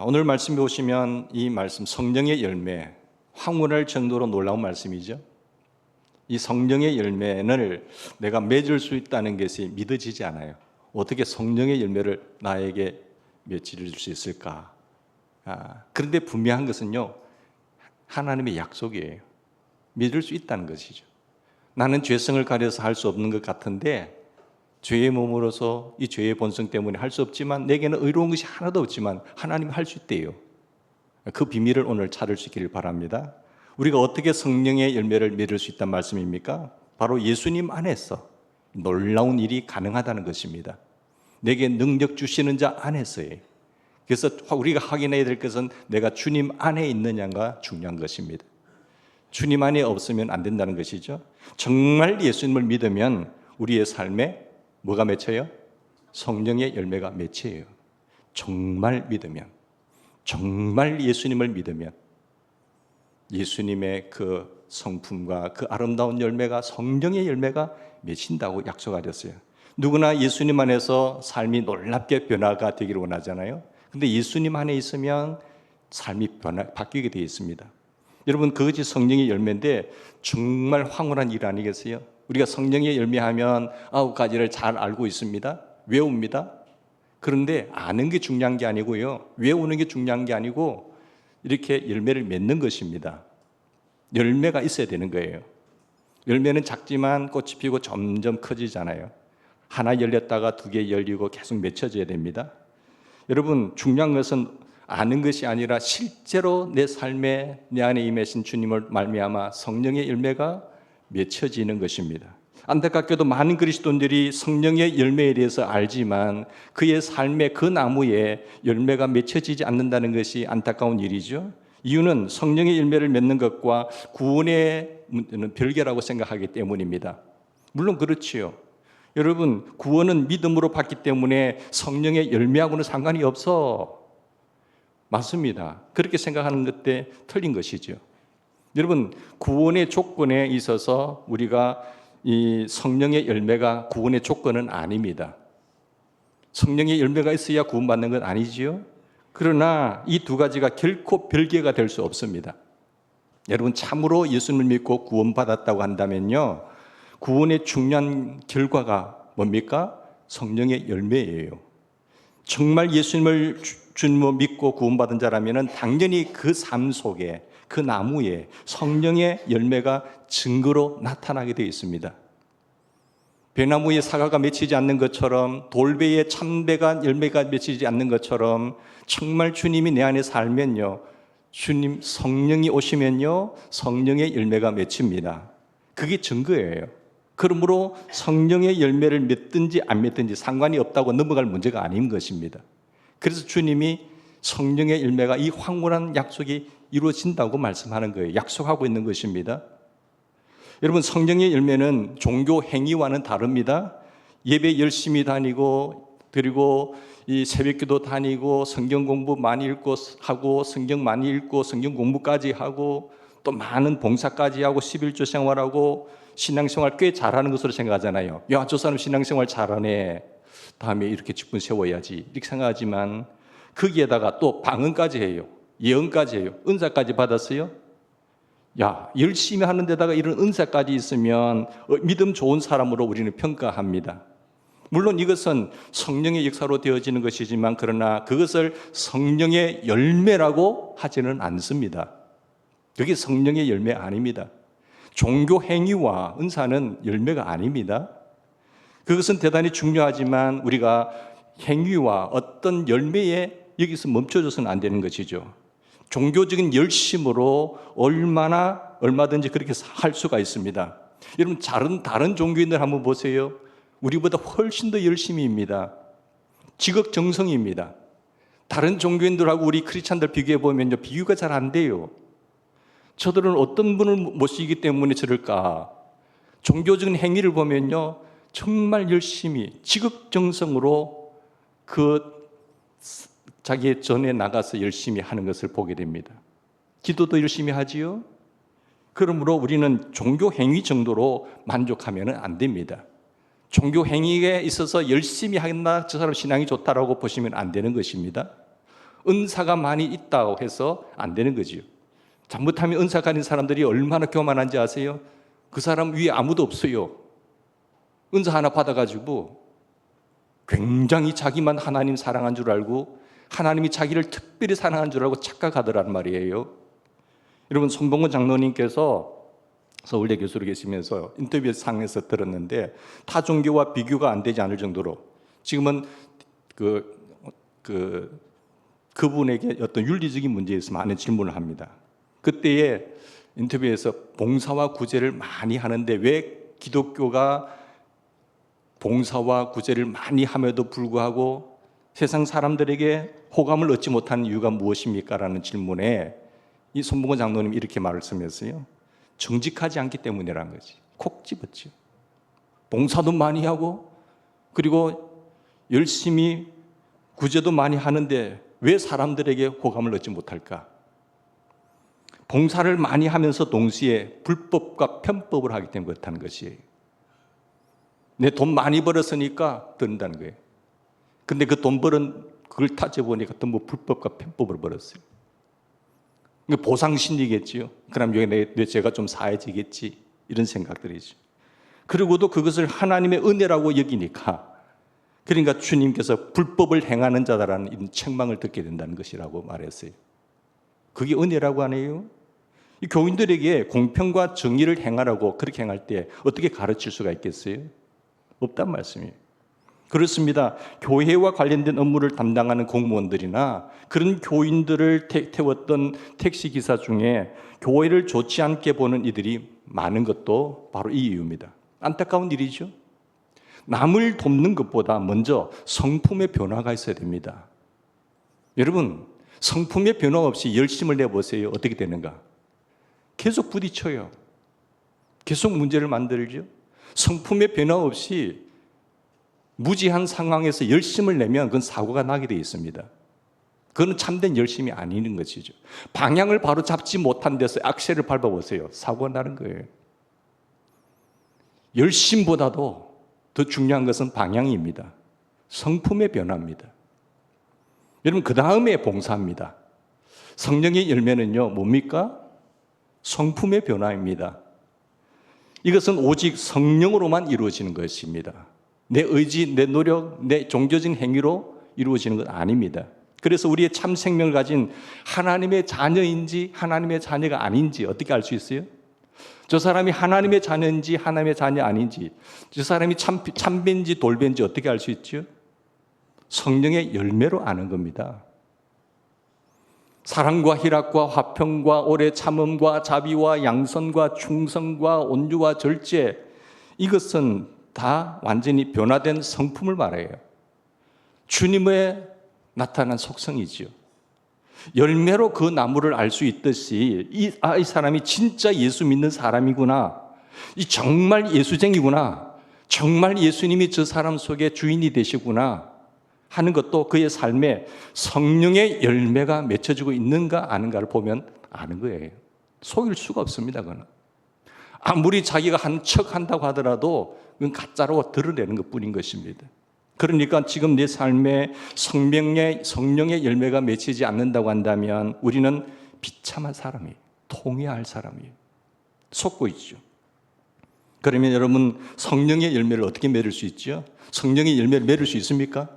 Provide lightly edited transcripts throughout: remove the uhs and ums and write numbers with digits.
오늘 말씀에 보시면 이 말씀 성령의 열매, 황홀할 정도로 놀라운 말씀이죠. 이 성령의 열매를 내가 맺을 수 있다는 것이 믿어지지 않아요. 어떻게 성령의 열매를 나에게 맺을 수 있을까? 그런데 분명한 것은요, 하나님의 약속이에요. 믿을 수 있다는 것이죠. 나는 죄성을 가려서 할 수 없는 것 같은데 죄의 몸으로서 이 죄의 본성 때문에 할 수 없지만 내게는 의로운 것이 하나도 없지만 하나님이 할 수 있대요. 그 비밀을 오늘 찾을 수 있기를 바랍니다. 우리가 어떻게 성령의 열매를 맺을 수 있다는 말씀입니까? 바로 예수님 안에서 놀라운 일이 가능하다는 것입니다. 내게 능력 주시는 자 안에서예요. 그래서 우리가 확인해야 될 것은 내가 주님 안에 있느냐가 중요한 것입니다. 주님 안에 없으면 안 된다는 것이죠. 정말 예수님을 믿으면 우리의 삶에 뭐가 맺혀요? 성령의 열매가 맺혀요. 정말 믿으면, 정말 예수님을 믿으면 예수님의 그 성품과 그 아름다운 열매가, 성령의 열매가 맺힌다고 약속하셨어요. 누구나 예수님 안에서 삶이 놀랍게 변화가 되기를 원하잖아요. 근데 예수님 안에 있으면 삶이 바뀌게 되어 있습니다. 여러분, 그것이 성령의 열매인데 정말 황홀한 일 아니겠어요? 우리가 성령의 열매하면 9가지를 잘 알고 있습니다. 외웁니다. 그런데 아는 게 중요한 게 아니고요, 외우는 게 중요한 게 아니고 이렇게 열매를 맺는 것입니다. 열매가 있어야 되는 거예요. 열매는 작지만 꽃이 피고 점점 커지잖아요. 하나 열렸다가 2개 열리고 계속 맺혀져야 됩니다. 여러분, 중요한 것은 아는 것이 아니라 실제로 내 삶에 내 안에 임하신 주님을 말미암아 성령의 열매가 맺혀지는 것입니다. 안타깝게도 많은 그리스도인들이 성령의 열매에 대해서 알지만 그의 삶의 그 나무에 열매가 맺혀지지 않는다는 것이 안타까운 일이죠. 이유는 성령의 열매를 맺는 것과 구원의 문제는 별개라고 생각하기 때문입니다. 물론 그렇지요. 여러분, 구원은 믿음으로 받기 때문에 성령의 열매하고는 상관이 없어. 맞습니다. 그렇게 생각하는 것 때 틀린 것이죠. 여러분, 구원의 조건에 있어서 우리가 이 성령의 열매가 구원의 조건은 아닙니다. 성령의 열매가 있어야 구원받는 건 아니지요. 그러나 이 2가지가 결코 별개가 될 수 없습니다. 여러분, 참으로 예수님을 믿고 구원받았다고 한다면요, 구원의 중요한 결과가 뭡니까? 성령의 열매예요. 정말 예수님을 주님으로 믿고 구원받은 자라면 당연히 그 삶 속에, 그 나무에 성령의 열매가 증거로 나타나게 되어 있습니다. 배나무에 사과가 맺히지 않는 것처럼, 돌배에 참배가 열매가 맺히지 않는 것처럼 정말 주님이 내 안에 살면요, 주님 성령이 오시면요, 성령의 열매가 맺힙니다. 그게 증거예요. 그러므로 성령의 열매를 맺든지 안 맺든지 상관이 없다고 넘어갈 문제가 아닌 것입니다. 그래서 주님이 성령의 열매가 이 황홀한 약속이 이루어진다고 말씀하는 거예요. 약속하고 있는 것입니다. 여러분, 성령의 열매는 종교 행위와는 다릅니다. 예배 열심히 다니고, 그리고 이 새벽기도 다니고, 성경 공부 많이 읽고 하고, 성경 많이 읽고, 성경 공부까지 하고, 또 많은 봉사까지 하고, 11조 생활하고, 신앙생활 꽤 잘하는 것으로 생각하잖아요. 야, 저 사람 신앙생활 잘하네, 다음에 이렇게 직분 세워야지, 이렇게 생각하지만 거기에다가 또 방언까지 해요. 예언까지 해요. 은사까지 받았어요. 야, 열심히 하는 데다가 이런 은사까지 있으면 믿음 좋은 사람으로 우리는 평가합니다. 물론 이것은 성령의 역사로 되어지는 것이지만, 그러나 그것을 성령의 열매라고 하지는 않습니다. 그게 성령의 열매 아닙니다. 종교 행위와 은사는 열매가 아닙니다. 그것은 대단히 중요하지만 우리가 행위와 어떤 열매에 여기서 멈춰져서는 안 되는 것이죠. 종교적인 열심으로 얼마든지 그렇게 할 수가 있습니다. 여러분, 다른 종교인들 한번 보세요. 우리보다 훨씬 더 열심히입니다. 지극정성입니다. 다른 종교인들하고 우리 크리스찬들 비교해 보면요, 비교가 잘 안 돼요. 저들은 어떤 분을 모시기 때문에 저럴까? 종교적인 행위를 보면요, 정말 열심히 지극정성으로 자기 전에 나가서 열심히 하는 것을 보게 됩니다. 기도도 열심히 하지요. 그러므로 우리는 종교 행위 정도로 만족하면 안 됩니다. 종교 행위에 있어서 열심히 한다, 저 사람 신앙이 좋다라고 보시면 안 되는 것입니다. 은사가 많이 있다고 해서 안 되는 거지요. 잘못하면 은사 가진 사람들이 얼마나 교만한지 아세요? 그 사람 위에 아무도 없어요. 은사 하나 받아가지고 굉장히 자기만 하나님 사랑한 줄 알고 하나님이 자기를 특별히 사랑한 줄 알고 착각하더란 말이에요. 여러분, 손봉건 장로님께서 서울대 교수로 계시면서 인터뷰 상에서 들었는데 타 종교와 비교가 안 되지 않을 정도로 지금은 그분에게 어떤 윤리적인 문제에 있어서 많은 질문을 합니다. 그때에 인터뷰에서 봉사와 구제를 많이 하는데 왜 기독교가 봉사와 구제를 많이 함에도 불구하고 세상 사람들에게 호감을 얻지 못하는 이유가 무엇입니까? 라는 질문에 이 손봉건 장로님이 이렇게 말씀했어요. 정직하지 않기 때문이라는 거지. 콕 집었죠. 봉사도 많이 하고 그리고 열심히 구제도 많이 하는데 왜 사람들에게 호감을 얻지 못할까? 봉사를 많이 하면서 동시에 불법과 편법을 하기 때문에 그렇다는 것이에요. 내 돈 많이 벌었으니까 든다는 거예요. 근데 그 돈 벌은 그걸 따져보니까 또 뭐 불법과 편법을 벌었어요. 보상심리겠지요. 그럼 여기 내 죄가 좀 사해지겠지. 이런 생각들이죠. 그리고도 그것을 하나님의 은혜라고 여기니까 그러니까 주님께서 불법을 행하는 자다라는 이런 책망을 듣게 된다는 것이라고 말했어요. 그게 은혜라고 하네요. 이 교인들에게 공평과 정의를 행하라고 그렇게 행할 때 어떻게 가르칠 수가 있겠어요? 없단 말씀이에요. 그렇습니다. 교회와 관련된 업무를 담당하는 공무원들이나 그런 교인들을 태웠던 택시기사 중에 교회를 좋지 않게 보는 이들이 많은 것도 바로 이 이유입니다. 안타까운 일이죠. 남을 돕는 것보다 먼저 성품의 변화가 있어야 됩니다. 여러분, 성품의 변화 없이 열심을 내보세요. 어떻게 되는가? 계속 부딪혀요. 계속 문제를 만들죠. 성품의 변화 없이 무지한 상황에서 열심을 내면 그건 사고가 나게 되어 있습니다. 그건 참된 열심이 아닌 것이죠. 방향을 바로 잡지 못한 데서 악셀을 밟아보세요. 사고가 나는 거예요. 열심보다도 더 중요한 것은 방향입니다. 성품의 변화입니다. 여러분, 그 다음에 봉사입니다. 성령의 열매는요, 뭡니까? 성품의 변화입니다. 이것은 오직 성령으로만 이루어지는 것입니다. 내 의지, 내 노력, 내 종교적인 행위로 이루어지는 것 아닙니다. 그래서 우리의 참 생명을 가진 하나님의 자녀인지 하나님의 자녀가 아닌지 어떻게 알 수 있어요? 저 사람이 하나님의 자녀인지 하나님의 자녀 아닌지, 저 사람이 참배인지 돌배인지 어떻게 알 수 있죠? 성령의 열매로 아는 겁니다. 사랑과 희락과 화평과 오래 참음과 자비와 양선과 충성과 온유와 절제, 이것은 다 완전히 변화된 성품을 말해요. 주님의 나타난 속성이지요. 열매로 그 나무를 알 수 있듯이 이 사람이 진짜 예수 믿는 사람이구나, 이 정말 예수쟁이구나, 정말 예수님이 저 사람 속에 주인이 되시구나 하는 것도 그의 삶에 성령의 열매가 맺혀지고 있는가 아닌가를 보면 아는 거예요. 속일 수가 없습니다. 그건 아무리 자기가 한 척 한다고 하더라도 그건 가짜로 드러내는 것뿐인 것입니다. 그러니까 지금 내 삶에 성령의 열매가 맺히지 않는다고 한다면 우리는 비참한 사람이에요. 통해야 할 사람이에요. 속고 있죠. 그러면 여러분, 성령의 열매를 어떻게 맺을 수 있죠? 성령의 열매를 맺을 수 있습니까?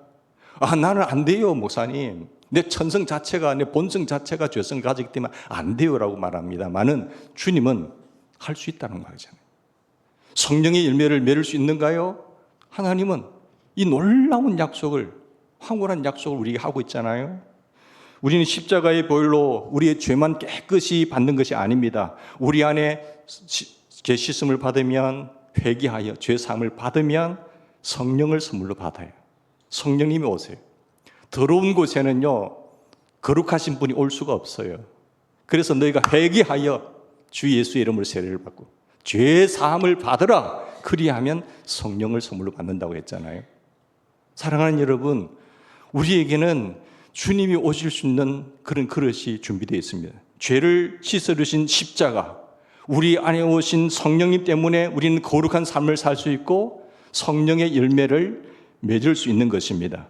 나는 안 돼요, 목사님. 내 천성 자체가, 내 본성 자체가 죄성을 가지기 때문에 안 돼요라고 말합니다만은 주님은 할 수 있다는 거잖아요. 성령의 열매를 맺을 수 있는가요? 하나님은 이 놀라운 약속을, 황홀한 약속을 우리에게 하고 있잖아요. 우리는 십자가의 보혈로 우리의 죄만 깨끗이 받는 것이 아닙니다. 우리 안에 죄 씻음을 받으면, 회개하여 죄 사함을 받으면 성령을 선물로 받아요. 성령님이 오세요. 더러운 곳에는요, 거룩하신 분이 올 수가 없어요. 그래서 너희가 회개하여 주 예수의 이름으로 세례를 받고 죄 사함을 받으라, 그리하면 성령을 선물로 받는다고 했잖아요. 사랑하는 여러분, 우리에게는 주님이 오실 수 있는 그런 그릇이 준비되어 있습니다. 죄를 씻어주신 십자가, 우리 안에 오신 성령님 때문에 우리는 거룩한 삶을 살 수 있고 성령의 열매를 맺을 수 있는 것입니다.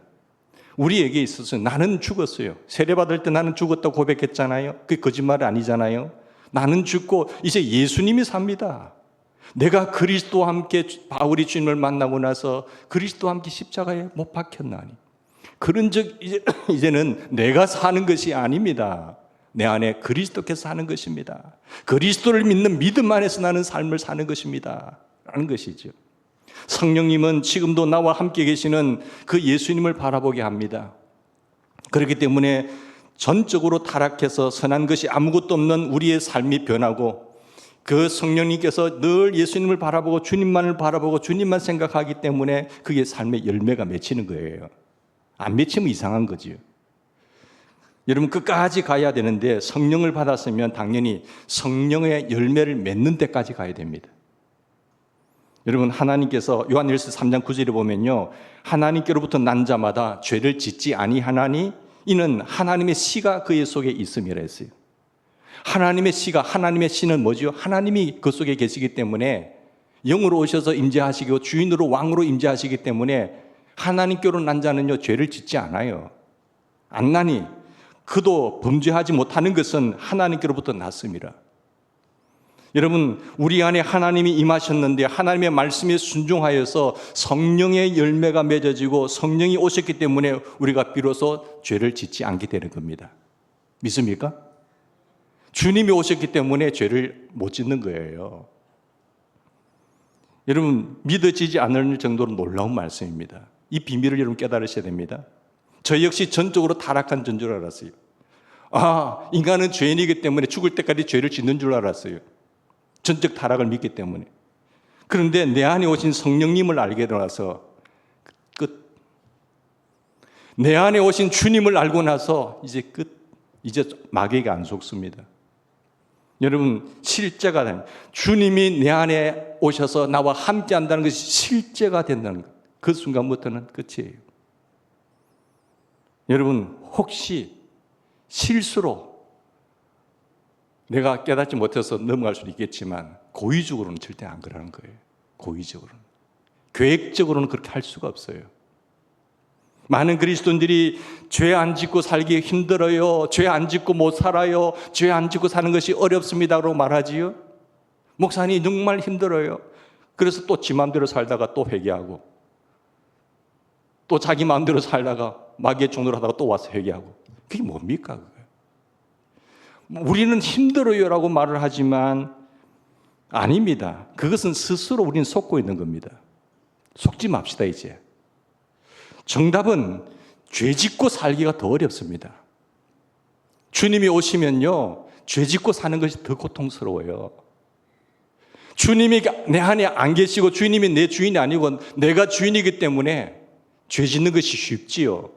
우리에게 있어서 나는 죽었어요. 세례받을 때 나는 죽었다고 고백했잖아요. 그게 거짓말 아니잖아요. 나는 죽고 이제 예수님이 삽니다. 내가 그리스도와 함께 바울이 주님을 만나고 나서 그리스도와 함께 십자가에 못 박혔나니 그런 적 이제는 내가 사는 것이 아닙니다. 내 안에 그리스도께서 사는 것입니다. 그리스도를 믿는 믿음 안에서 나는 삶을 사는 것입니다. 라는 것이죠. 성령님은 지금도 나와 함께 계시는 그 예수님을 바라보게 합니다. 그렇기 때문에 전적으로 타락해서 선한 것이 아무것도 없는 우리의 삶이 변하고 그 성령님께서 늘 예수님을 바라보고 주님만을 바라보고 주님만 생각하기 때문에 그게 삶의 열매가 맺히는 거예요. 안 맺히면 이상한 거지요. 여러분 끝까지 가야 되는데 성령을 받았으면 당연히 성령의 열매를 맺는 데까지 가야 됩니다. 여러분 하나님께서 요한일서 3장 9절에 보면요, 하나님께로부터 난 자마다 죄를 짓지 아니하나니 이는 하나님의 씨가 그의 속에 있음이라 했어요. 하나님의 씨가, 하나님의 씨는 뭐죠? 하나님이 그 속에 계시기 때문에 영으로 오셔서 임재하시고 주인으로 왕으로 임재하시기 때문에 하나님께로 난 자는요 죄를 짓지 않아요. 안 나니 그도 범죄하지 못하는 것은 하나님께로부터 났습니다. 여러분 우리 안에 하나님이 임하셨는데 하나님의 말씀에 순종하여서 성령의 열매가 맺어지고 성령이 오셨기 때문에 우리가 비로소 죄를 짓지 않게 되는 겁니다. 믿습니까? 주님이 오셨기 때문에 죄를 못 짓는 거예요. 여러분 믿어지지 않을 정도로 놀라운 말씀입니다. 이 비밀을 여러분 깨달으셔야 됩니다. 저 역시 전적으로 타락한 전 줄 알았어요. 인간은 죄인이기 때문에 죽을 때까지 죄를 짓는 줄 알았어요. 전적 타락을 믿기 때문에. 그런데 내 안에 오신 성령님을 알게 되어서 끝. 내 안에 오신 주님을 알고 나서 이제 끝. 이제 마귀가 안 속습니다. 여러분 실제가 됩니다. 주님이 내 안에 오셔서 나와 함께 한다는 것이 실제가 된다는 것. 그 순간부터는 끝이에요. 여러분 혹시 실수로 내가 깨닫지 못해서 넘어갈 수도 있겠지만 고의적으로는 절대 안 그러는 거예요. 고의적으로는. 계획적으로는 그렇게 할 수가 없어요. 많은 그리스도인들이 죄 안 짓고 살기 힘들어요. 죄 안 짓고 못 살아요. 죄 안 짓고 사는 것이 어렵습니다라고 말하지요. 목사님 정말 힘들어요. 그래서 또 지 마음대로 살다가 또 회개하고 또 자기 마음대로 살다가 마귀의 종로를 하다가 또 와서 회개하고 그게 뭡니까? 우리는 힘들어요라고 말을 하지만 아닙니다. 그것은 스스로 우리는 속고 있는 겁니다. 속지 맙시다 이제. 정답은 죄 짓고 살기가 더 어렵습니다. 주님이 오시면요 죄 짓고 사는 것이 더 고통스러워요. 주님이 내 안에 안 계시고 주님이 내 주인이 아니고 내가 주인이기 때문에 죄 짓는 것이 쉽지요.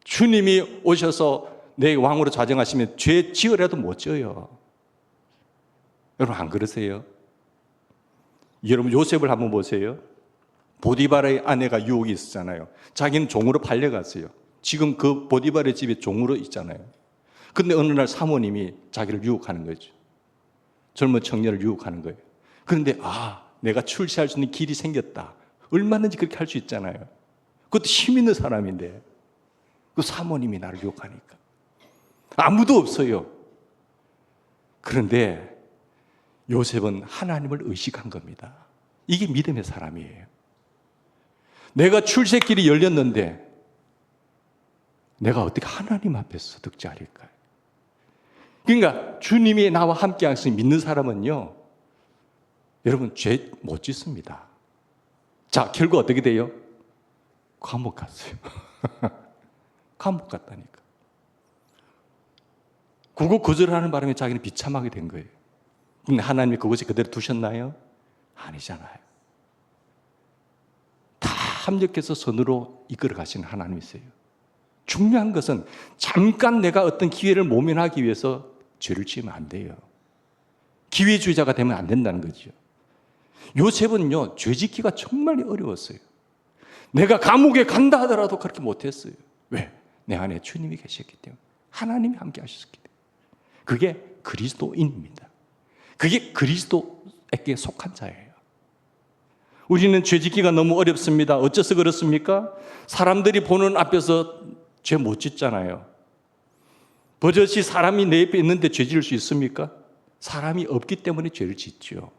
주님이 오셔서 내 왕으로 좌정하시면 죄 지으려도 못 지어요. 여러분 안 그러세요? 여러분 요셉을 한번 보세요. 보디발의 아내가 유혹이 있었잖아요. 자기는 종으로 팔려갔어요. 지금 그 보디발의 집에 종으로 있잖아요. 근데 어느 날 사모님이 자기를 유혹하는 거죠. 젊은 청년을 유혹하는 거예요. 그런데 내가 출세할 수 있는 길이 생겼다. 얼마든지 그렇게 할 수 있잖아요. 그것도 힘 있는 사람인데 그 사모님이 나를 유혹하니까 아무도 없어요. 그런데 요셉은 하나님을 의식한 겁니다. 이게 믿음의 사람이에요. 내가 출세길이 열렸는데 내가 어떻게 하나님 앞에서 득자할까요? 그러니까 주님이 나와 함께 하시는 믿는 사람은요 여러분 죄 못 짓습니다. 자 결국 어떻게 돼요? 감옥 갔어요. 감옥 갔다니까. 그거 거절하는 바람에 자기는 비참하게 된 거예요. 근데 하나님이 그것이 그대로 두셨나요? 아니잖아요. 다 합력해서 선으로 이끌어 가시는 하나님이세요. 중요한 것은 잠깐 내가 어떤 기회를 모면하기 위해서 죄를 지으면 안 돼요. 기회주의자가 되면 안 된다는 거죠. 요셉은요 죄 짓기가 정말 어려웠어요. 내가 감옥에 간다 하더라도 그렇게 못했어요. 왜? 내 안에 주님이 계셨기 때문에. 하나님이 함께 하셨기 때문에. 그게 그리스도인입니다. 그게 그리스도에게 속한 자예요. 우리는 죄 짓기가 너무 어렵습니다. 어째서 그렇습니까? 사람들이 보는 앞에서 죄 못 짓잖아요. 버젓이 사람이 내 옆에 있는데 죄 지을 수 있습니까? 사람이 없기 때문에 죄를 짓죠.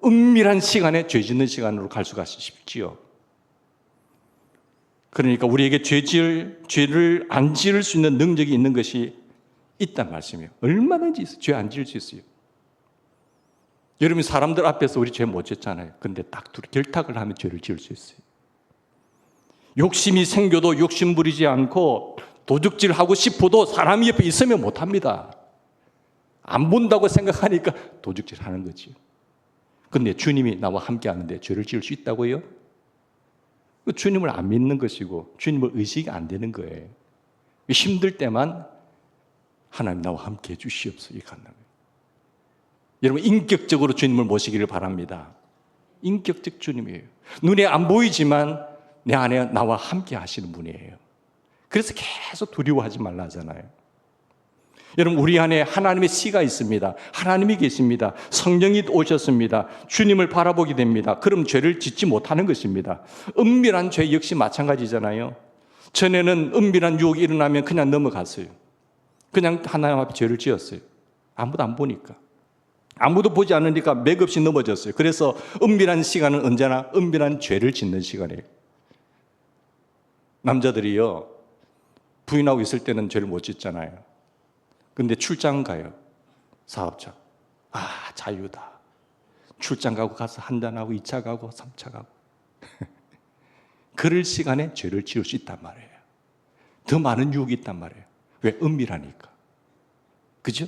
은밀한 시간에 죄 짓는 시간으로 갈 수가 쉽지요. 그러니까 우리에게 죄를 안 지을 수 있는 능력이 있는 것이 있단 말씀이에요. 얼마든지 죄 안 지을 수 있어요. 여러분, 사람들 앞에서 우리 죄 못 짓잖아요. 근데 딱 결탁을 하면 죄를 지을 수 있어요. 욕심이 생겨도 욕심 부리지 않고 도둑질하고 싶어도 사람이 옆에 있으면 못합니다. 안 본다고 생각하니까 도둑질하는 거지. 근데 주님이 나와 함께 하는데 죄를 지을 수 있다고요? 주님을 안 믿는 것이고 주님을 의식이 안 되는 거예요. 힘들 때만 하나님 나와 함께 해주시옵소서 이렇게 한다고요. 여러분, 인격적으로 주님을 모시기를 바랍니다. 인격적 주님이에요. 눈에 안 보이지만 내 안에 나와 함께 하시는 분이에요. 그래서 계속 두려워하지 말라 하잖아요. 여러분, 우리 안에 하나님의 씨가 있습니다. 하나님이 계십니다. 성령이 오셨습니다. 주님을 바라보게 됩니다. 그럼 죄를 짓지 못하는 것입니다. 은밀한 죄 역시 마찬가지잖아요. 전에는 은밀한 유혹이 일어나면 그냥 넘어갔어요. 그냥 하나님 앞에 죄를 지었어요. 아무도 안 보니까. 아무도 보지 않으니까 맥없이 넘어졌어요. 그래서 은밀한 시간은 언제나 은밀한 죄를 짓는 시간이에요. 남자들이요, 부인하고 있을 때는 죄를 못 짓잖아요. 근데 출장 가요. 사업자. 자유다. 출장 가서 한잔하고 2차 가고 3차 가고. 그럴 시간에 죄를 지을 수 있단 말이에요. 더 많은 유혹이 있단 말이에요. 왜? 은밀하니까. 그죠?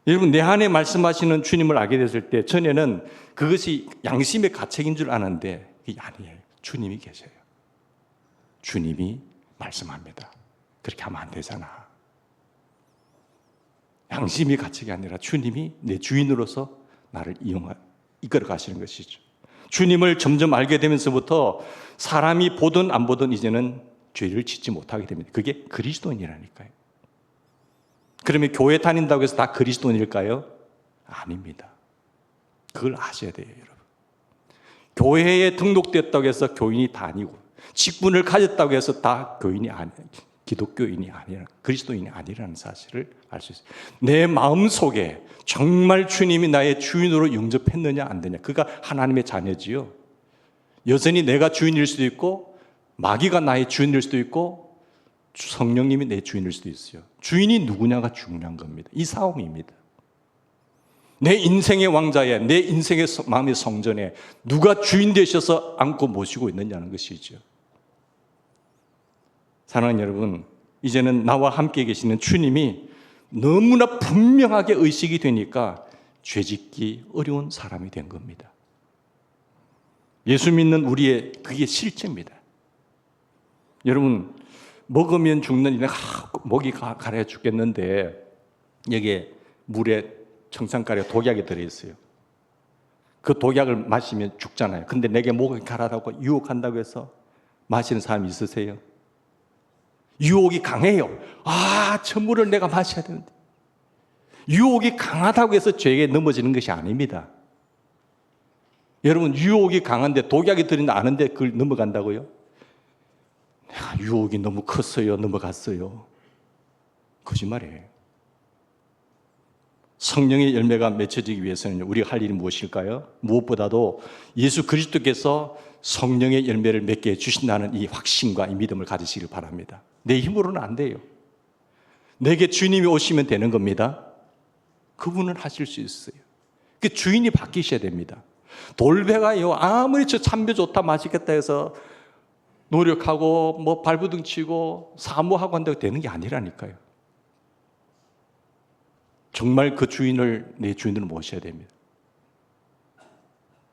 여러분, 내 안에 말씀하시는 주님을 알게 됐을 때 전에는 그것이 양심의 가책인 줄 아는데 그게 아니에요. 주님이 계셔요. 주님이 말씀합니다. 그렇게 하면 안 되잖아. 양심이 가책이 아니라 주님이 내 주인으로서 나를 이끌어 가시는 것이죠. 주님을 점점 알게 되면서부터 사람이 보든 안 보든 이제는 죄를 짓지 못하게 됩니다. 그게 그리스도인이라니까요. 그러면 교회 다닌다고 해서 다 그리스도인일까요? 아닙니다. 그걸 아셔야 돼요, 여러분. 교회에 등록됐다고 해서 교인이 다 아니고, 직분을 가졌다고 해서 다 교인이 아니에요. 기독교인이 아니라, 그리스도인이 아니라는 사실을 알 수 있어요. 내 마음 속에 정말 주님이 나의 주인으로 영접했느냐 안 되냐, 그가 하나님의 자녀지요. 여전히 내가 주인일 수도 있고 마귀가 나의 주인일 수도 있고 성령님이 내 주인일 수도 있어요. 주인이 누구냐가 중요한 겁니다. 이 싸움입니다. 내 인생의 왕자에, 내 인생의 마음의 성전에 누가 주인 되셔서 안고 모시고 있느냐는 것이죠. 사랑하는 여러분, 이제는 나와 함께 계시는 주님이 너무나 분명하게 의식이 되니까 죄짓기 어려운 사람이 된 겁니다. 예수 믿는 우리의 그게 실제입니다. 여러분, 먹으면 죽는 일은 목이 가려 죽겠는데 여기에 물에 청산가루에 독약이 들어있어요. 그 독약을 마시면 죽잖아요. 근데 내게 목이 가라라고 유혹한다고 해서 마시는 사람이 있으세요? 유혹이 강해요. 저 물을 내가 마셔야 되는데. 유혹이 강하다고 해서 죄에 넘어지는 것이 아닙니다. 여러분, 유혹이 강한데 독약이 들어있는 아는데 그걸 넘어간다고요? 내가 유혹이 너무 컸어요. 넘어갔어요. 거짓말이에요. 성령의 열매가 맺혀지기 위해서는 우리가 할 일이 무엇일까요? 무엇보다도 예수 그리스도께서 성령의 열매를 맺게 해주신다는 이 확신과 이 믿음을 가지시길 바랍니다. 내 힘으로는 안 돼요. 내게 주님이 오시면 되는 겁니다. 그분은 하실 수 있어요. 그 주인이 바뀌셔야 됩니다. 돌배가요, 아무리 저 참배 좋다 맛있겠다 해서 노력하고 발부둥 치고 사모하고 한다고 되는 게 아니라니까요. 정말 그 주인을 내 주인으로 모셔야 됩니다.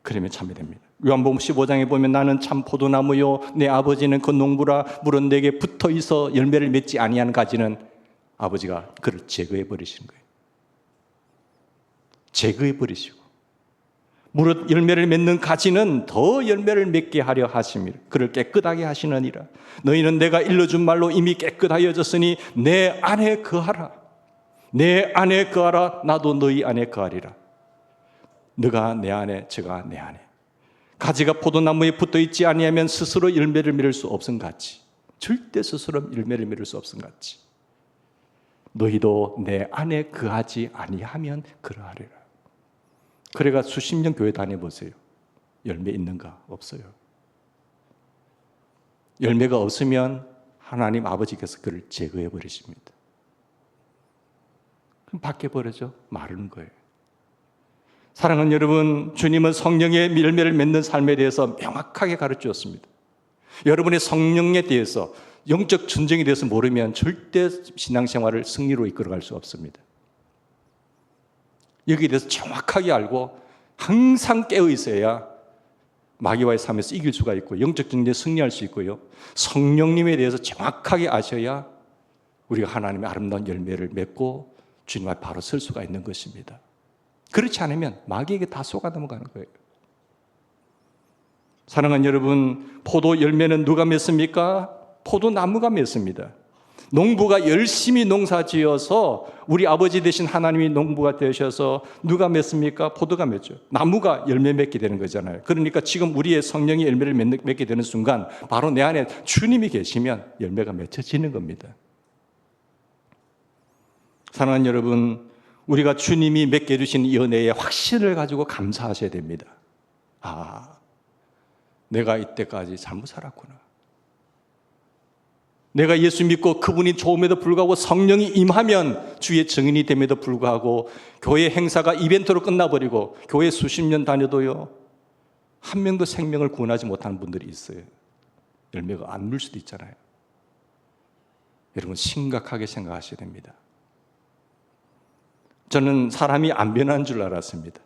그러면 참여됩니다. 요한복음 15장에 보면 나는 참 포도나무요 내 아버지는 그 농부라 물은 내게 붙어 있어 열매를 맺지 아니하는 가지는 아버지가 그를 제거해 버리시는 거예요. 제거해 버리시고 무릇 열매를 맺는 가지는 더 열매를 맺게 하려 하심이라. 그를 깨끗하게 하시느니라. 너희는 내가 일러준 말로 이미 깨끗하여졌으니 내 안에 거하라. 내 안에 거하라. 나도 너희 안에 거하리라. 너가 내 안에, 제가 내 안에. 가지가 포도나무에 붙어 있지 아니하면 스스로 열매를 맺을 수 없음 같이, 절대 스스로 열매를 맺을 수 없음 같이 너희도 내 안에 거하지 아니하면 그러하리라. 그래가 수십 년 교회 다녀보세요. 열매 있는가? 없어요. 열매가 없으면 하나님 아버지께서 그를 제거해 버리십니다. 그럼 밖에 버려져 마르는 거예요. 사랑하는 여러분, 주님은 성령의 열매를 맺는 삶에 대해서 명확하게 가르치셨습니다. 여러분의 성령에 대해서, 영적 전쟁에 대해서 모르면 절대 신앙생활을 승리로 이끌어갈 수 없습니다. 여기에 대해서 정확하게 알고 항상 깨어 있어야 마귀와의 삶에서 이길 수가 있고 영적 전쟁에 승리할 수 있고요. 성령님에 대해서 정확하게 아셔야 우리가 하나님의 아름다운 열매를 맺고 주님 앞에 바로 설 수가 있는 것입니다. 그렇지 않으면 마귀에게 다 속아 넘어가는 거예요. 사랑하는 여러분, 포도 열매는 누가 맺습니까? 포도나무가 맺습니다. 농부가 열심히 농사 지어서 우리 아버지 되신 하나님이 농부가 되셔서 누가 맺습니까? 포도가 맺죠. 나무가 열매 맺게 되는 거잖아요. 그러니까 지금 우리의 성령이 열매를 맺게 되는 순간 바로 내 안에 주님이 계시면 열매가 맺혀지는 겁니다. 사랑하는 여러분, 우리가 주님이 맺게 해주신 이 은혜의 확신을 가지고 감사하셔야 됩니다. 아, 내가 이때까지 잘못 살았구나. 내가 예수 믿고 그분이 좋음에도 불구하고 성령이 임하면 주의 증인이 됨에도 불구하고 교회 행사가 이벤트로 끝나버리고 교회 수십 년 다녀도요, 한 명도 생명을 구원하지 못하는 분들이 있어요. 열매가 안 물 수도 있잖아요. 여러분, 심각하게 생각하셔야 됩니다. 저는 사람이 안 변한 줄 알았습니다.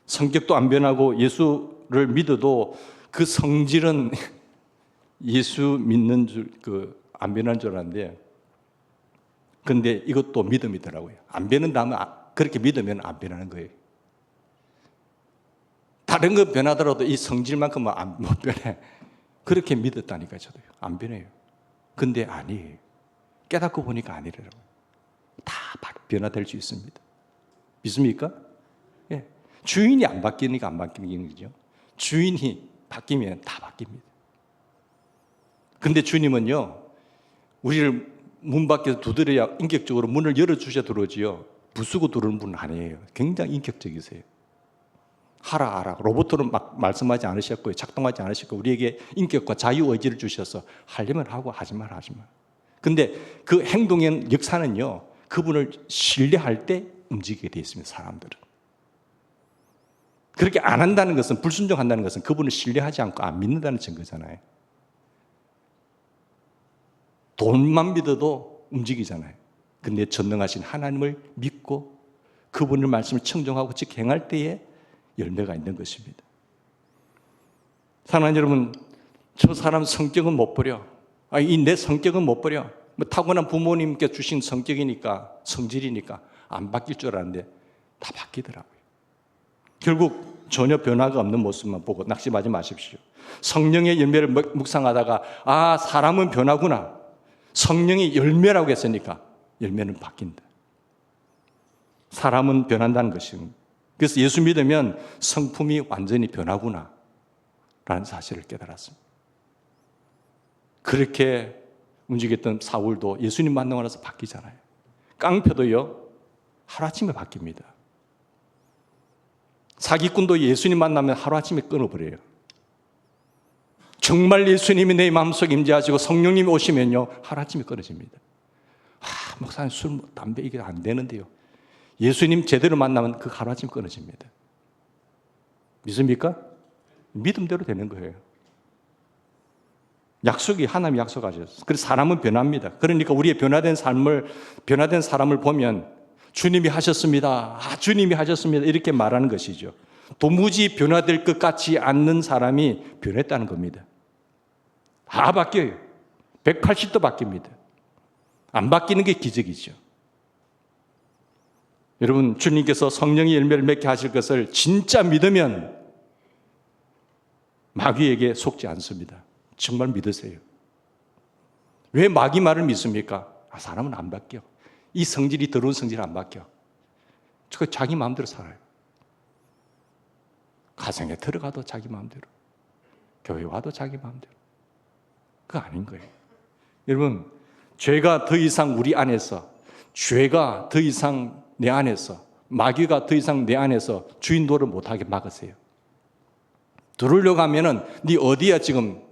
성격도 안 변하고 예수를 믿어도 그 성질은 예수 믿는 줄, 안 변한 줄 알았는데, 근데 이것도 믿음이더라고요. 안 변한다면, 그렇게 믿으면 안 변하는 거예요. 다른 거 변하더라도 이 성질만큼은 못 변해. 그렇게 믿었다니까요, 저도요. 안 변해요. 근데 아니에요. 깨닫고 보니까 아니더라고요. 다 변화될 수 있습니다. 믿습니까? 예. 주인이 안 바뀌니까 안 바뀌는 거죠. 주인이 바뀌면 다 바뀝니다. 근데 주님은요, 우리를 문 밖에서 두드려야 인격적으로 문을 열어주셔야 들어오지요. 부수고 들어오는 분은 아니에요. 굉장히 인격적이세요. 하라 하라. 로봇으로 막 말씀하지 않으셨고요. 작동하지 않으셨고 우리에게 인격과 자유의지를 주셔서 하려면 하고 하지 마라 하지 마. 근데 그 행동의 역사는요, 그분을 신뢰할 때 움직이게 되어 있습니다. 사람들은. 그렇게 안 한다는 것은, 불순종한다는 것은 그분을 신뢰하지 않고 안 믿는다는 증거잖아요. 돈만 믿어도 움직이잖아요. 근데 전능하신 하나님을 믿고 그분의 말씀을 청정하고 즉 행할 때에 열매가 있는 것입니다. 사랑하는 여러분, 저 사람 성격은 못 버려. 이 내 성격은 못 버려. 타고난 부모님께 주신 성격이니까, 성질이니까 안 바뀔 줄 알았는데 다 바뀌더라고요. 결국 전혀 변화가 없는 모습만 보고 낙심하지 마십시오. 성령의 열매를 묵상하다가 사람은 변하구나. 성령이 열매라고 했으니까 열매는 바뀐다. 사람은 변한다는 것입니다. 그래서 예수 믿으면 성품이 완전히 변하구나 라는 사실을 깨달았습니다. 그렇게 움직였던 사울도 예수님 만나고 나서 바뀌잖아요. 깡패도요, 하루아침에 바뀝니다. 사기꾼도 예수님 만나면 하루아침에 끊어버려요. 정말 예수님이 내 마음속에 임재하시고 성령님이 오시면요, 하루아침에 끊어집니다. 목사님 술, 담배 이게 안 되는데요. 예수님 제대로 만나면 그 하루아침에 끊어집니다. 믿습니까? 믿음대로 되는 거예요. 약속이 하나님이 약속하셨어요. 그래서 사람은 변합니다. 그러니까 우리의 변화된 사람을 보면 주님이 하셨습니다. 주님이 하셨습니다. 이렇게 말하는 것이죠. 도무지 변화될 것 같지 않는 사람이 변했다는 겁니다. 다 바뀌어요. 180도 바뀝니다. 안 바뀌는 게 기적이죠. 여러분, 주님께서 성령의 열매를 맺게 하실 것을 진짜 믿으면 마귀에게 속지 않습니다. 정말 믿으세요. 왜 마귀 말을 믿습니까? 사람은 안 바뀌어. 이 성질이 더러운 성질은 안 바뀌어. 자기 마음대로 살아요. 가정에 들어가도 자기 마음대로, 교회 와도 자기 마음대로. 그거 아닌 거예요. 여러분, 죄가 더 이상 우리 안에서, 죄가 더 이상 내 안에서, 마귀가 더 이상 내 안에서 주인 노릇 못하게 막으세요. 들어오려고 하면은 네 어디야 지금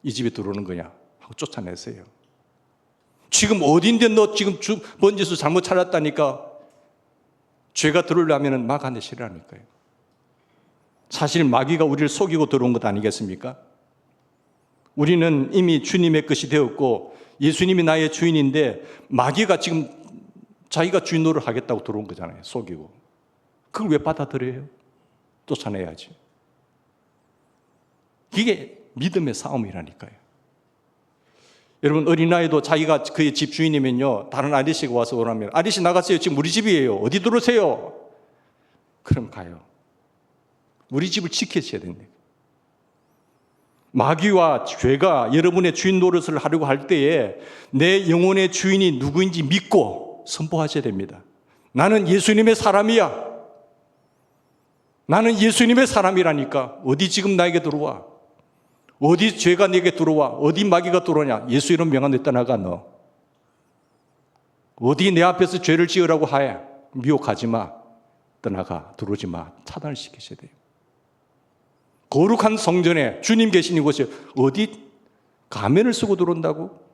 이 집에 들어오는 거냐 하고 쫓아내세요. 지금 어딘데 너 지금 번지수 잘못 찾았다니까. 죄가 들어오려면 막아내시라니까요. 사실 마귀가 우리를 속이고 들어온 것 아니겠습니까? 우리는 이미 주님의 것이 되었고 예수님이 나의 주인인데 마귀가 지금 자기가 주인 노릇 하겠다고 들어온 거잖아요. 속이고. 그걸 왜 받아들여요? 쫓아내야지. 이게 믿음의 싸움이라니까요. 여러분, 어린아이도 자기가 그의 집 주인이면요, 다른 아저씨가 와서 오라면 아저씨 나가세요. 지금 우리 집이에요. 어디 들어오세요? 그럼 가요. 우리 집을 지켜줘야 됩니다. 마귀와 죄가 여러분의 주인 노릇을 하려고 할 때에 내 영혼의 주인이 누구인지 믿고 선포하셔야 됩니다. 나는 예수님의 사람이야. 나는 예수님의 사람이라니까. 어디 지금 나에게 들어와? 어디 죄가 내게 들어와? 어디 마귀가 들어오냐? 예수 이름 명함 떠나가 너. 어디 내 앞에서 죄를 지으라고 하야? 미혹하지 마. 떠나가. 들어오지 마. 차단을 시키셔야 돼요. 거룩한 성전에 주님 계신 이곳에 어디 가면을 쓰고 들어온다고?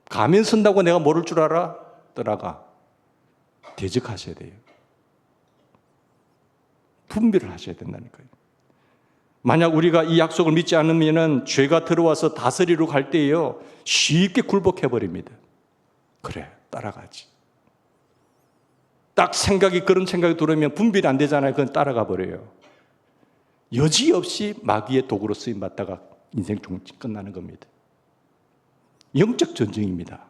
가면 쓴다고 내가 모를 줄 알아? 떠나가. 대적하셔야 돼요. 분별을 하셔야 된다니까요. 만약 우리가 이 약속을 믿지 않으면 죄가 들어와서 다스리러 갈 때에요, 쉽게 굴복해버립니다. 그래, 따라가지. 딱 그런 생각이 들어오면 분별이 안 되잖아요. 그건 따라가 버려요. 여지없이 마귀의 도구로 쓰임받다가 인생 끝나는 겁니다. 영적 전쟁입니다.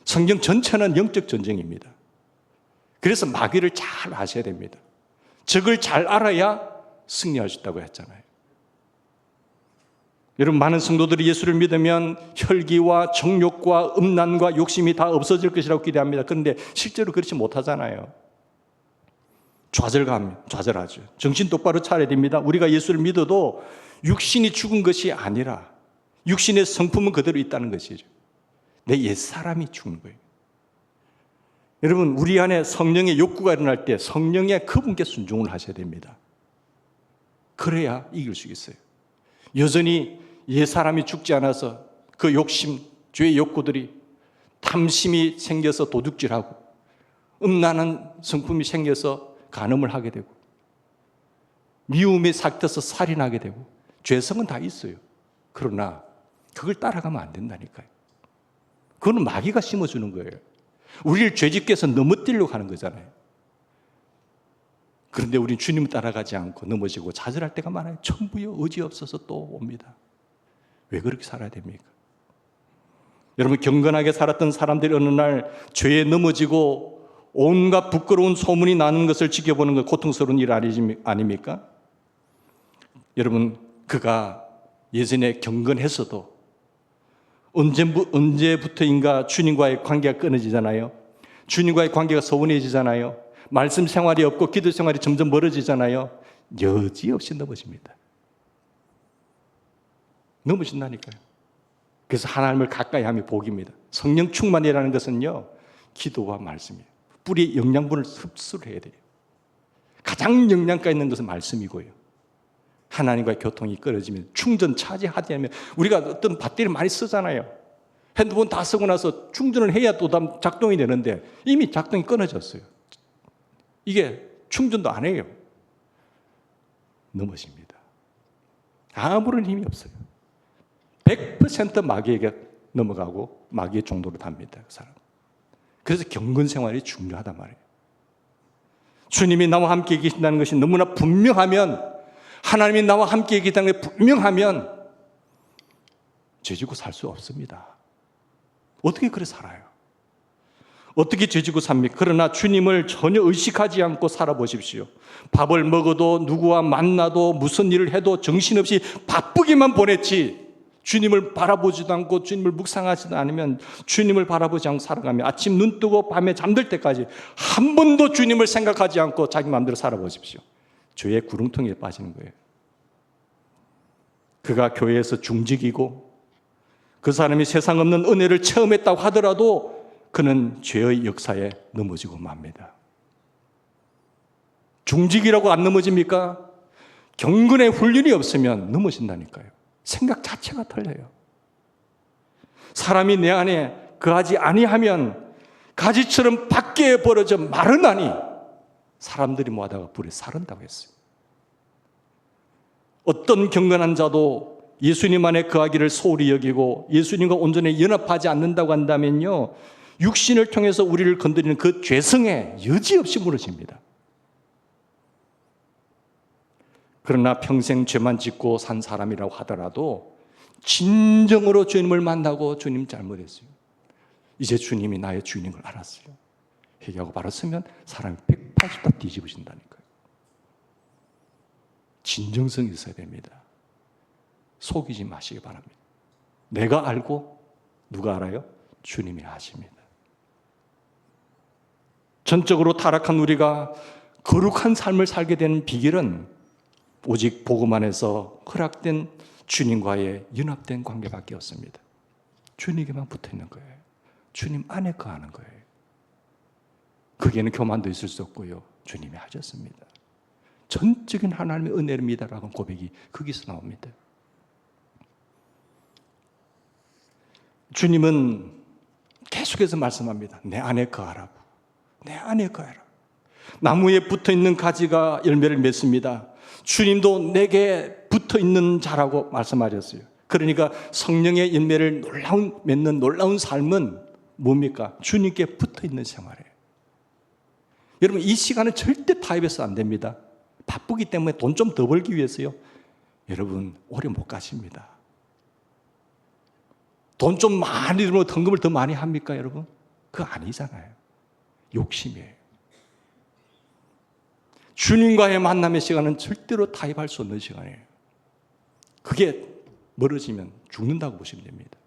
성경 전체는 영적 전쟁입니다. 그래서 마귀를 잘 아셔야 됩니다. 적을 잘 알아야 승리할 수 있다고 했잖아요. 여러분, 많은 성도들이 예수를 믿으면 혈기와 정욕과 음란과 욕심이 다 없어질 것이라고 기대합니다. 그런데 실제로 그렇지 못하잖아요. 좌절하죠. 정신 똑바로 차려야 됩니다. 우리가 예수를 믿어도 육신이 죽은 것이 아니라 육신의 성품은 그대로 있다는 것이죠. 내 옛사람이 죽는 거예요. 여러분, 우리 안에 성령의 욕구가 일어날 때 성령의 그분께 순종을 하셔야 됩니다. 그래야 이길 수 있어요. 여전히 옛사람이 죽지 않아서 그 욕심, 죄의 욕구들이 탐심이 생겨서 도둑질하고 음란한 성품이 생겨서 간음을 하게 되고 미움이 삭혀서 살인하게 되고 죄성은 다 있어요. 그러나 그걸 따라가면 안 된다니까요. 그거는 마귀가 심어주는 거예요. 우리를 죄짓게해서 넘어뜨리려고 하는 거잖아요. 그런데 우리는 주님을 따라가지 않고 넘어지고 좌절할 때가 많아요. 천부여 의지 없어서 또 옵니다. 왜 그렇게 살아야 됩니까? 여러분, 경건하게 살았던 사람들이 어느 날 죄에 넘어지고 온갖 부끄러운 소문이 나는 것을 지켜보는 것 고통스러운 일 아닙니까? 여러분, 그가 예전에 경건했어도 언제부터인가 주님과의 관계가 끊어지잖아요. 주님과의 관계가 소원해지잖아요. 말씀 생활이 없고 기도 생활이 점점 멀어지잖아요. 여지없이 넘어집니다. 넘어진다니까요. 그래서 하나님을 가까이 하면 복입니다. 성령 충만이라는 것은요, 기도와 말씀이에요. 뿌리의 영양분을 흡수를 해야 돼요. 가장 영양가 있는 것은 말씀이고요. 하나님과의 교통이 끊어지면 충전 차지하지 않으면 우리가 어떤 배터리 많이 쓰잖아요. 핸드폰 다 쓰고 나서 충전을 해야 또 작동이 되는데 이미 작동이 끊어졌어요. 이게 충전도 안 해요. 넘어집니다. 아무런 힘이 없어요. 100% 마귀에게 넘어가고 마귀의 종도로 답니다. 그 사람. 그래서 경건 생활이 중요하단 말이에요. 주님이 나와 함께 계신다는 것이 너무나 분명하면, 하나님이 나와 함께 계시다는 게 분명하면 죄지고 살 수 없습니다. 어떻게 그래 살아요? 어떻게 죄지고 삽니까? 그러나 주님을 전혀 의식하지 않고 살아보십시오. 밥을 먹어도 누구와 만나도 무슨 일을 해도 정신없이 바쁘게만 보냈지 주님을 바라보지도 않고 주님을 묵상하지도 않으면, 주님을 바라보지 않고 살아가면 아침 눈 뜨고 밤에 잠들 때까지 한 번도 주님을 생각하지 않고 자기 마음대로 살아보십시오. 죄의 구렁텅이에 빠지는 거예요. 그가 교회에서 중직이고 그 사람이 세상 없는 은혜를 체험했다고 하더라도 그는 죄의 역사에 넘어지고 맙니다. 중직이라고 안 넘어집니까? 경건의 훈련이 없으면 넘어진다니까요. 생각 자체가 틀려요. 사람이 내 안에 거하지 아니하면 가지처럼 밖에 벌어져 마르나니 사람들이 모아다가 불에 사른다고 했어요. 어떤 경건한 자도 예수님 안에 거하기를 소홀히 여기고 예수님과 온전히 연합하지 않는다고 한다면요, 육신을 통해서 우리를 건드리는 그 죄성에 여지없이 무너집니다. 그러나 평생 죄만 짓고 산 사람이라고 하더라도 진정으로 주님을 만나고 주님 잘못했어요. 이제 주님이 나의 주인인 걸 알았어요. 회개하고 바로 서면 사람이 180도 뒤집어진다니까요. 진정성이 있어야 됩니다. 속이지 마시기 바랍니다. 내가 알고 누가 알아요? 주님이 아십니다. 전적으로 타락한 우리가 거룩한 삶을 살게 되는 비결은 오직 복음 안에서 허락된 주님과의 연합된 관계밖에 없습니다. 주님에게만 붙어 있는 거예요. 주님 안에 거하는 거예요. 거기에는 교만도 있을 수 없고요. 주님이 하셨습니다. 전적인 하나님의 은혜입니다라고 고백이 거기서 나옵니다. 주님은 계속해서 말씀합니다. 내 안에 거하라고. 내 안에 거하라. 나무에 붙어있는 가지가 열매를 맺습니다. 주님도 내게 붙어있는 자라고 말씀하셨어요. 그러니까 성령의 열매를 맺는 놀라운 삶은 뭡니까? 주님께 붙어있는 생활이에요. 여러분, 이 시간은 절대 타협해서 안 됩니다. 바쁘기 때문에 돈 좀 더 벌기 위해서요, 여러분 오래 못 가십니다. 돈 좀 많이 들면 헌금을 더 많이 합니까, 여러분? 그거 아니잖아요. 욕심이에요. 주님과의 만남의 시간은 절대로 타협할 수 없는 시간이에요. 그게 멀어지면 죽는다고 보시면 됩니다.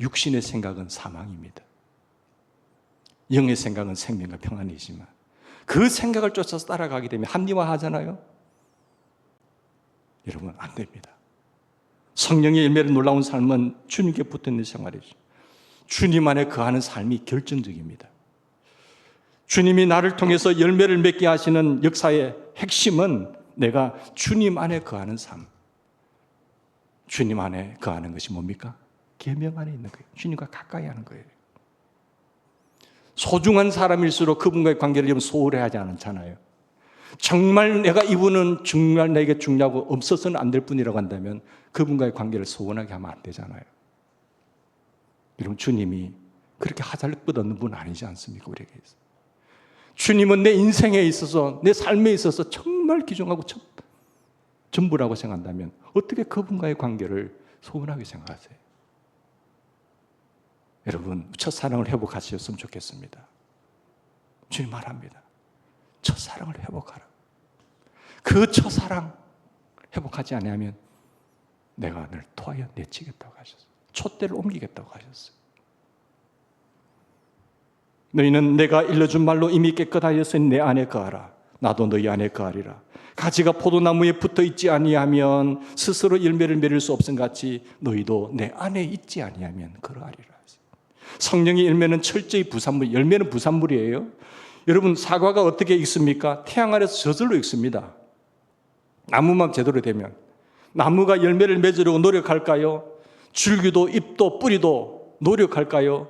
육신의 생각은 사망입니다. 영의 생각은 생명과 평안이지만 그 생각을 쫓아서 따라가게 되면 합리화하잖아요. 여러분, 안 됩니다. 성령의 열매를 놀라운 삶은 주님께 붙어있는 생활이죠. 주님 안에 거하는 삶이 결정적입니다. 주님이 나를 통해서 열매를 맺게 하시는 역사의 핵심은 내가 주님 안에 거하는 삶. 주님 안에 거하는 것이 뭡니까? 계명 안에 있는 거예요. 주님과 가까이 하는 거예요. 소중한 사람일수록 그분과의 관계를 좀 소홀히 하지 않잖아요. 정말 내가 이분은 정말 내게 중요하고 없어서는 안 될 분이라고 한다면 그분과의 관계를 소원하게 하면 안 되잖아요. 여러분, 주님이 그렇게 하잘것 없는 분 아니지 않습니까? 우리에게 있어. 주님은 내 인생에 있어서, 내 삶에 있어서 정말 귀중하고 전부라고 생각한다면 어떻게 그분과의 관계를 소원하게 생각하세요? 여러분, 첫사랑을 회복하셨으면 좋겠습니다. 주님 말합니다. 첫사랑을 회복하라. 그 첫사랑 회복하지 않으면 내가 너를 토하여 내치겠다고 하셨어요. 촛대를 옮기겠다고 하셨어요. 너희는 내가 일러준 말로 이미 깨끗하였으니 내 안에 거하라. 나도 너희 안에 거하리라. 가지가 포도나무에 붙어 있지 아니하면 스스로 열매를 맺을 수 없음 같이 너희도 내 안에 있지 아니하면 그러하리라. 성령의 열매는 철저히 부산물, 열매는 부산물이에요. 여러분, 사과가 어떻게 익습니까? 태양 아래서 저절로 익습니다. 나무만 제대로 되면. 나무가 열매를 맺으려고 노력할까요? 줄기도 잎도 뿌리도 노력할까요?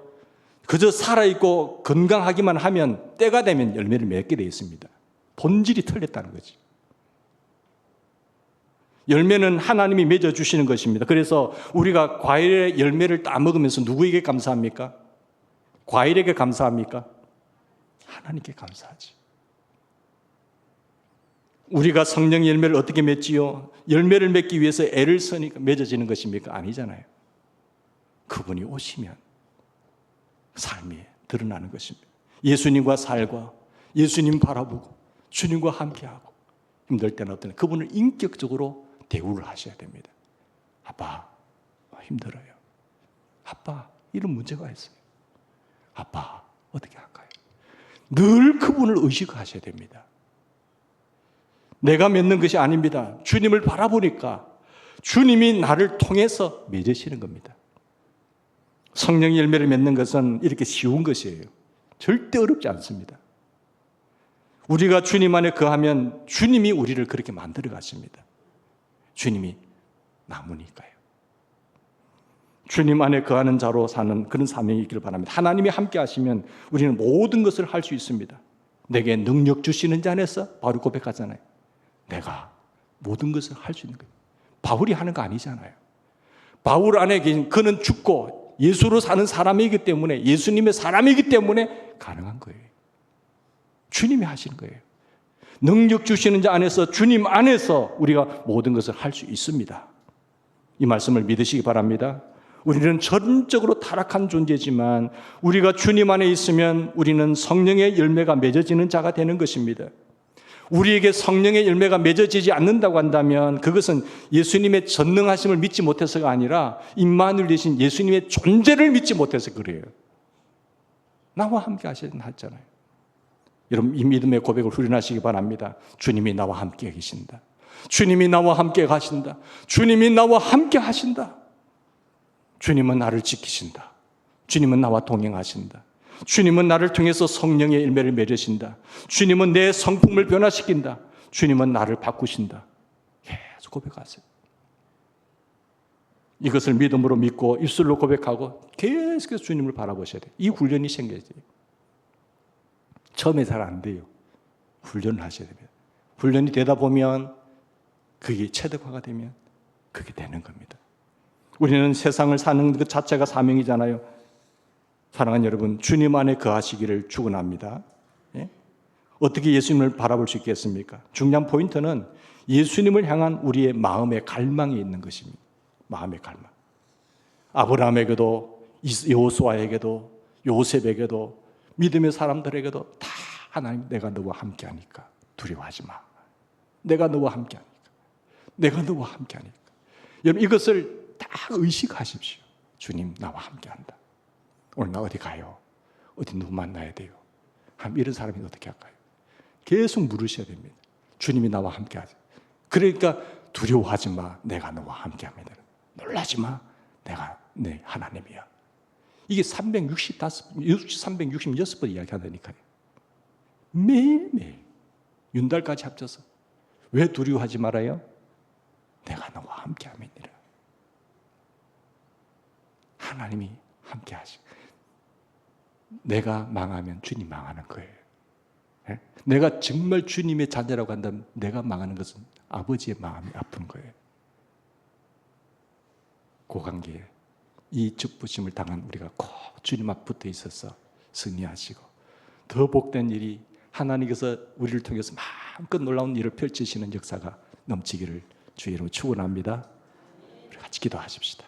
그저 살아있고 건강하기만 하면 때가 되면 열매를 맺게 되어 있습니다. 본질이 틀렸다는 거지. 열매는 하나님이 맺어주시는 것입니다. 그래서 우리가 과일의 열매를 따먹으면서 누구에게 감사합니까? 과일에게 감사합니까? 하나님께 감사하지. 우리가 성령의 열매를 어떻게 맺지요? 열매를 맺기 위해서 애를 쓰니까 맺어지는 것입니까? 아니잖아요. 그분이 오시면 삶이 드러나는 것입니다. 예수님과 살고 예수님 바라보고 주님과 함께하고 힘들 때는 어떤 그분을 인격적으로 대우를 하셔야 됩니다. 아빠, 힘들어요. 아빠, 이런 문제가 있어요. 아빠, 어떻게 할까요? 늘 그분을 의식하셔야 됩니다. 내가 맺는 것이 아닙니다. 주님을 바라보니까 주님이 나를 통해서 맺으시는 겁니다. 성령의 열매를 맺는 것은 이렇게 쉬운 것이에요. 절대 어렵지 않습니다. 우리가 주님 안에 거하면 주님이 우리를 그렇게 만들어 가십니다. 주님이 나무니까요. 주님 안에 거하는 자로 사는 그런 사명이 있기를 바랍니다. 하나님이 함께 하시면 우리는 모든 것을 할 수 있습니다. 내게 능력 주시는 자 안에서 바울이 고백하잖아요. 내가 모든 것을 할 수 있는 거예요. 바울이 하는 거 아니잖아요. 바울 안에 계신 그는 죽고 예수로 사는 사람이기 때문에, 예수님의 사람이기 때문에 가능한 거예요. 주님이 하시는 거예요. 능력 주시는 자 안에서, 주님 안에서 우리가 모든 것을 할 수 있습니다. 이 말씀을 믿으시기 바랍니다. 우리는 전적으로 타락한 존재지만 우리가 주님 안에 있으면 우리는 성령의 열매가 맺어지는 자가 되는 것입니다. 우리에게 성령의 열매가 맺어지지 않는다고 한다면 그것은 예수님의 전능하심을 믿지 못해서가 아니라 임마누엘 되신 예수님의 존재를 믿지 못해서 그래요. 나와 함께 하시는 하잖아요. 여러분, 이 믿음의 고백을 훈련하시기 바랍니다. 주님이 나와 함께 계신다. 주님이 나와 함께 가신다. 주님이 나와 함께 하신다. 주님은 나를 지키신다. 주님은 나와 동행하신다. 주님은 나를 통해서 성령의 열매를 맺으신다. 주님은 내 성품을 변화시킨다. 주님은 나를 바꾸신다. 계속 고백하세요. 이것을 믿음으로 믿고 입술로 고백하고 계속해서 주님을 바라보셔야 돼요. 이 훈련이 생겨야 돼요. 처음에 잘 안 돼요. 훈련을 하셔야 됩니다. 훈련이 되다 보면 그게 체득화가 되면 그게 되는 겁니다. 우리는 세상을 사는 것 자체가 사명이잖아요. 사랑하는 여러분, 주님 안에 거하시기를 축원합니다. 예? 어떻게 예수님을 바라볼 수 있겠습니까? 중요한 포인트는 예수님을 향한 우리의 마음의 갈망이 있는 것입니다. 마음의 갈망. 아브라함에게도 여호수아에게도 요셉에게도 믿음의 사람들에게도 다 하나님, 내가 너와 함께하니까 두려워하지 마. 내가 너와 함께하니까. 내가 너와 함께하니까. 여러분, 이것을 다 의식하십시오. 주님 나와 함께한다. 오늘 나 어디 가요? 어디 누구 만나야 돼요? 이런 사람이 어떻게 할까요? 계속 물으셔야 됩니다. 주님이 나와 함께하지. 그러니까 두려워하지 마. 내가 너와 함께합니다. 놀라지 마. 내가 내 하나님이야. 이게 366번 이야기한다니까요. 매일매일 윤달까지 합쳐서. 왜 두려워하지 말아요? 내가 너와 함께함이니라. 하나님이 함께하시고, 내가 망하면 주님 망하는 거예요. 내가 정말 주님의 자녀라고 한다면 내가 망하는 것은 아버지의 마음이 아픈 거예요. 그 관계에 이 축복심을 당한 우리가 꼭 주님 앞 붙어 있어서 승리하시고, 더 복된 일이 하나님께서 우리를 통해서 마음껏 놀라운 일을 펼치시는 역사가 넘치기를 주의 이름으로 축원합니다. 우리 같이 기도하십시다.